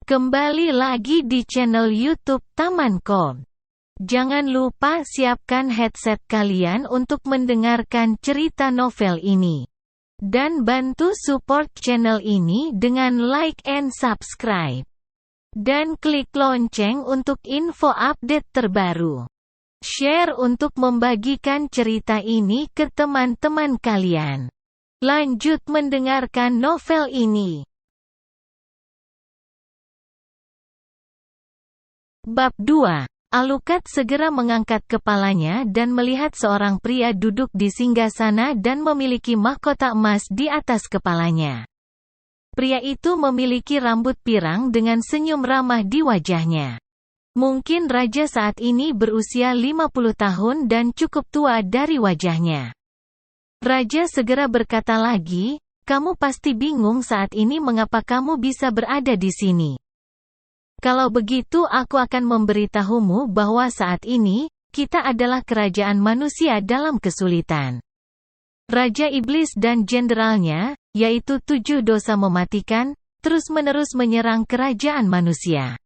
Kembali lagi di channel YouTube Taman Kod. Jangan lupa siapkan headset kalian untuk mendengarkan cerita novel ini. Dan bantu support channel ini dengan like and subscribe. Dan klik lonceng untuk info update terbaru. Share untuk membagikan cerita ini ke teman-teman kalian. Lanjut mendengarkan novel ini. Bab 2. Alucard segera mengangkat kepalanya dan melihat seorang pria duduk di singgasana dan memiliki mahkota emas di atas kepalanya. Pria itu memiliki rambut pirang dengan senyum ramah di wajahnya. Mungkin raja saat ini berusia 50 tahun dan cukup tua dari wajahnya. Raja segera berkata lagi, "Kamu pasti bingung saat ini mengapa kamu bisa berada di sini. Kalau begitu aku akan memberitahumu bahwa saat ini, kita adalah kerajaan manusia dalam kesulitan. Raja Iblis dan jenderalnya, yaitu 7 dosa mematikan, terus-menerus menyerang kerajaan manusia.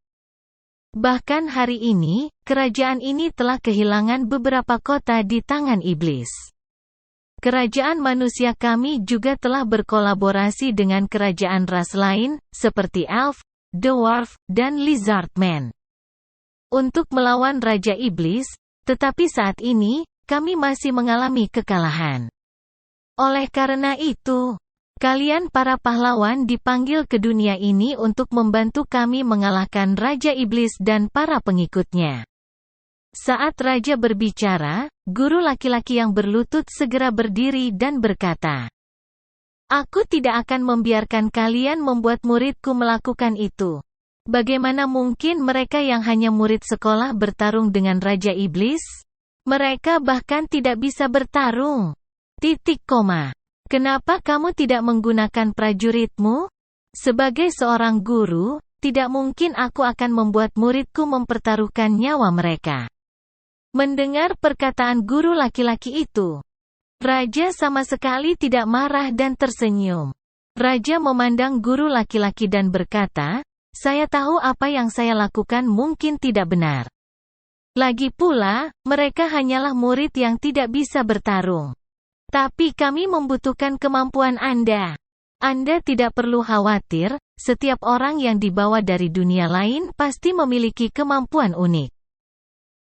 Bahkan hari ini, kerajaan ini telah kehilangan beberapa kota di tangan iblis. Kerajaan manusia kami juga telah berkolaborasi dengan kerajaan ras lain, seperti Elf, Dwarf, dan Lizardman, untuk melawan Raja Iblis, tetapi saat ini, kami masih mengalami kekalahan. Oleh karena itu, kalian para pahlawan dipanggil ke dunia ini untuk membantu kami mengalahkan Raja Iblis dan para pengikutnya." Saat Raja berbicara, guru laki-laki yang berlutut segera berdiri dan berkata, "Aku tidak akan membiarkan kalian membuat muridku melakukan itu. Bagaimana mungkin mereka yang hanya murid sekolah bertarung dengan Raja Iblis? Mereka bahkan tidak bisa bertarung. Kenapa kamu tidak menggunakan prajuritmu? Sebagai seorang guru, tidak mungkin aku akan membuat muridku mempertaruhkan nyawa mereka." Mendengar perkataan guru laki-laki itu, Raja sama sekali tidak marah dan tersenyum. Raja memandang guru laki-laki dan berkata, "Saya tahu apa yang saya lakukan mungkin tidak benar. Lagi pula, mereka hanyalah murid yang tidak bisa bertarung. Tapi kami membutuhkan kemampuan Anda. Anda tidak perlu khawatir, setiap orang yang dibawa dari dunia lain pasti memiliki kemampuan unik.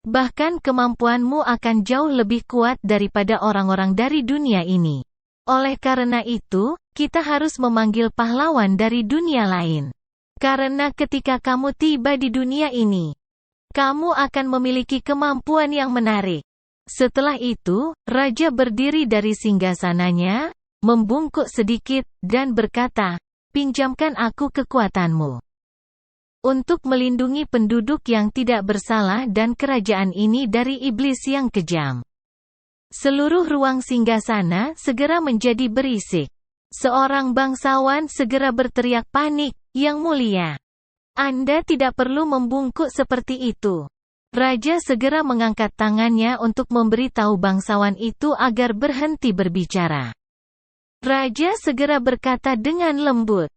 Bahkan kemampuanmu akan jauh lebih kuat daripada orang-orang dari dunia ini. Oleh karena itu, kita harus memanggil pahlawan dari dunia lain. Karena ketika kamu tiba di dunia ini, kamu akan memiliki kemampuan yang menarik." Setelah itu, Raja berdiri dari singgasananya, membungkuk sedikit, dan berkata, "Pinjamkan aku kekuatanmu untuk melindungi penduduk yang tidak bersalah dan kerajaan ini dari iblis yang kejam." Seluruh ruang singgasana segera menjadi berisik. Seorang bangsawan segera berteriak panik, "Yang mulia, Anda tidak perlu membungkuk seperti itu." Raja segera mengangkat tangannya untuk memberitahu bangsawan itu agar berhenti berbicara. Raja segera berkata dengan lembut,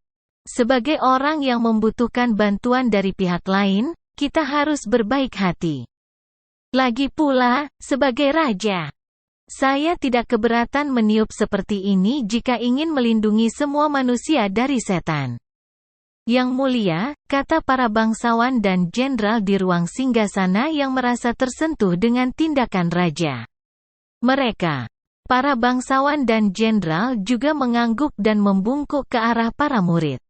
"Sebagai orang yang membutuhkan bantuan dari pihak lain, kita harus berbaik hati. Lagi pula, sebagai raja, saya tidak keberatan meniup seperti ini jika ingin melindungi semua manusia dari setan." "Yang mulia," kata para bangsawan dan jenderal di ruang singgasana yang merasa tersentuh dengan tindakan raja. Mereka, para bangsawan dan jenderal juga mengangguk dan membungkuk ke arah para murid.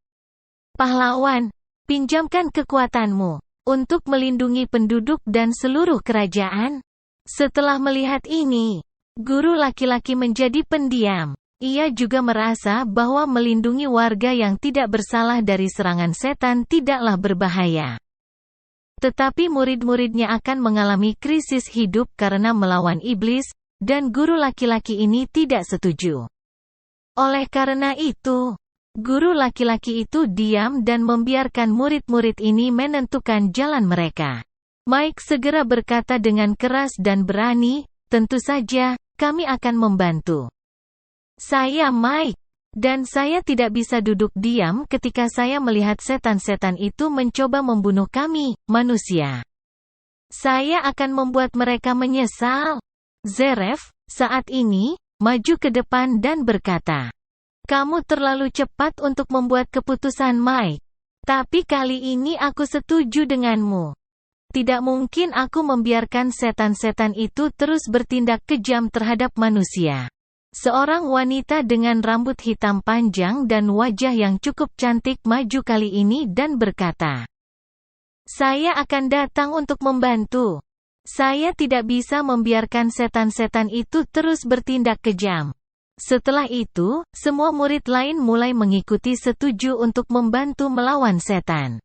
"Pahlawan, pinjamkan kekuatanmu untuk melindungi penduduk dan seluruh kerajaan." Setelah melihat ini, guru laki-laki menjadi pendiam. Ia juga merasa bahwa melindungi warga yang tidak bersalah dari serangan setan tidaklah berbahaya. Tetapi murid-muridnya akan mengalami krisis hidup karena melawan iblis, dan guru laki-laki ini tidak setuju. Oleh karena itu, guru laki-laki itu diam dan membiarkan murid-murid ini menentukan jalan mereka. Mike segera berkata dengan keras dan berani, "Tentu saja, kami akan membantu. Saya Mike. Dan saya tidak bisa duduk diam ketika saya melihat setan-setan itu mencoba membunuh kami, manusia. Saya akan membuat mereka menyesal. Zeref, saat ini, maju ke depan dan berkata, "Kamu terlalu cepat untuk membuat keputusan, Mike. Tapi kali ini aku setuju denganmu. Tidak mungkin aku membiarkan setan-setan itu terus bertindak kejam terhadap manusia." Seorang wanita dengan rambut hitam panjang dan wajah yang cukup cantik maju kali ini dan berkata, "Saya akan datang untuk membantu. Saya tidak bisa membiarkan setan-setan itu terus bertindak kejam." Setelah itu, semua murid lain mulai mengikuti setuju untuk membantu melawan setan.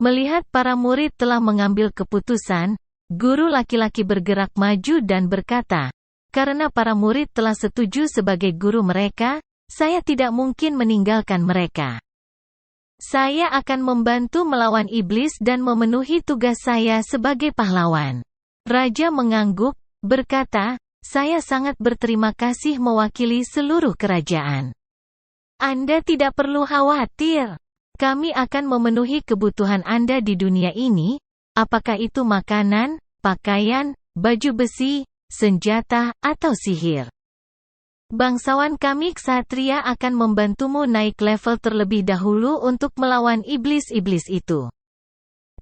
Melihat para murid telah mengambil keputusan, guru laki-laki bergerak maju dan berkata, "Karena para murid telah setuju sebagai guru mereka, saya tidak mungkin meninggalkan mereka. Saya akan membantu melawan iblis dan memenuhi tugas saya sebagai pahlawan." Raja mengangguk, berkata, "Saya sangat berterima kasih mewakili seluruh kerajaan. Anda tidak perlu khawatir. Kami akan memenuhi kebutuhan Anda di dunia ini, apakah itu makanan, pakaian, baju besi, senjata, atau sihir. Bangsawan kami ksatria akan membantumu naik level terlebih dahulu untuk melawan iblis-iblis itu."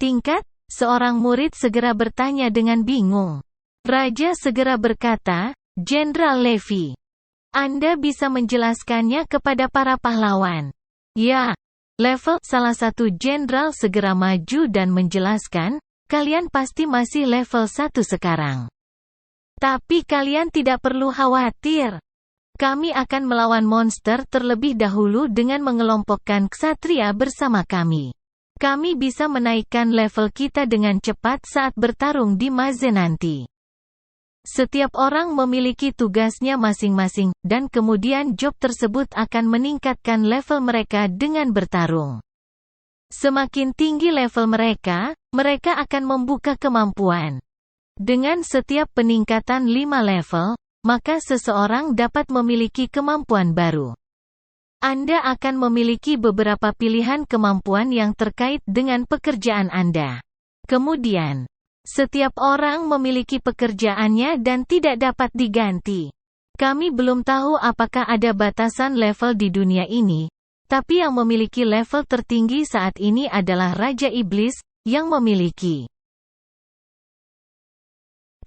"Tingkat?" seorang murid segera bertanya dengan bingung. Raja segera berkata, "Jenderal Levi. Anda bisa menjelaskannya kepada para pahlawan." "Ya, level." Salah satu jenderal segera maju dan menjelaskan, "Kalian pasti masih level 1 sekarang. Tapi kalian tidak perlu khawatir. Kami akan melawan monster terlebih dahulu dengan mengelompokkan ksatria bersama kami. Kami bisa menaikkan level kita dengan cepat saat bertarung di Maze nanti." Setiap orang memiliki tugasnya masing-masing, dan kemudian job tersebut akan meningkatkan level mereka dengan bertarung. Semakin tinggi level mereka, mereka akan membuka kemampuan. Dengan setiap peningkatan 5 level, maka seseorang dapat memiliki kemampuan baru. Anda akan memiliki beberapa pilihan kemampuan yang terkait dengan pekerjaan Anda. Kemudian, setiap orang memiliki pekerjaannya dan tidak dapat diganti. Kami belum tahu apakah ada batasan level di dunia ini, tapi yang memiliki level tertinggi saat ini adalah Raja Iblis, yang memiliki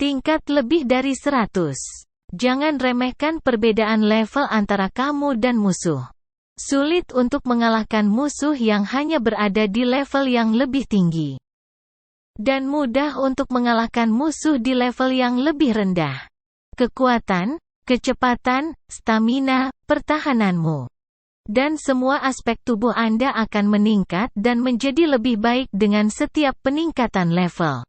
tingkat lebih dari 100. Jangan remehkan perbedaan level antara kamu dan musuh. Sulit untuk mengalahkan musuh yang hanya berada di level yang lebih tinggi. Dan mudah untuk mengalahkan musuh di level yang lebih rendah. Kekuatan, kecepatan, stamina, pertahananmu, dan semua aspek tubuh Anda akan meningkat dan menjadi lebih baik dengan setiap peningkatan level.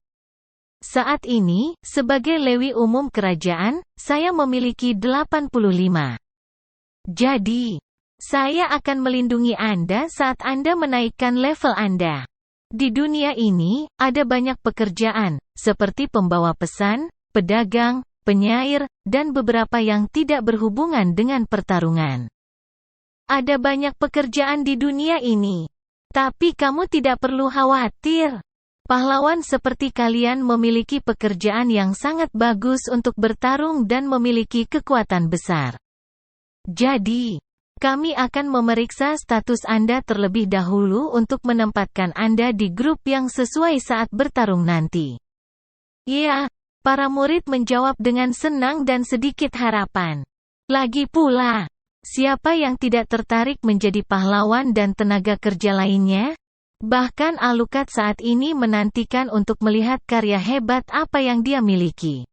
Saat ini, sebagai Lewi Umum Kerajaan, saya memiliki 85. Jadi, saya akan melindungi Anda saat Anda menaikkan level Anda. Di dunia ini, ada banyak pekerjaan, seperti pembawa pesan, pedagang, penyair, dan beberapa yang tidak berhubungan dengan pertarungan. Ada banyak pekerjaan di dunia ini. Tapi kamu tidak perlu khawatir. Pahlawan seperti kalian memiliki pekerjaan yang sangat bagus untuk bertarung dan memiliki kekuatan besar. Jadi, kami akan memeriksa status Anda terlebih dahulu untuk menempatkan Anda di grup yang sesuai saat bertarung nanti. Ya, para murid menjawab dengan senang dan sedikit harapan. Lagi pula, siapa yang tidak tertarik menjadi pahlawan dan tenaga kerja lainnya? Bahkan Alucard saat ini menantikan untuk melihat karya hebat apa yang dia miliki.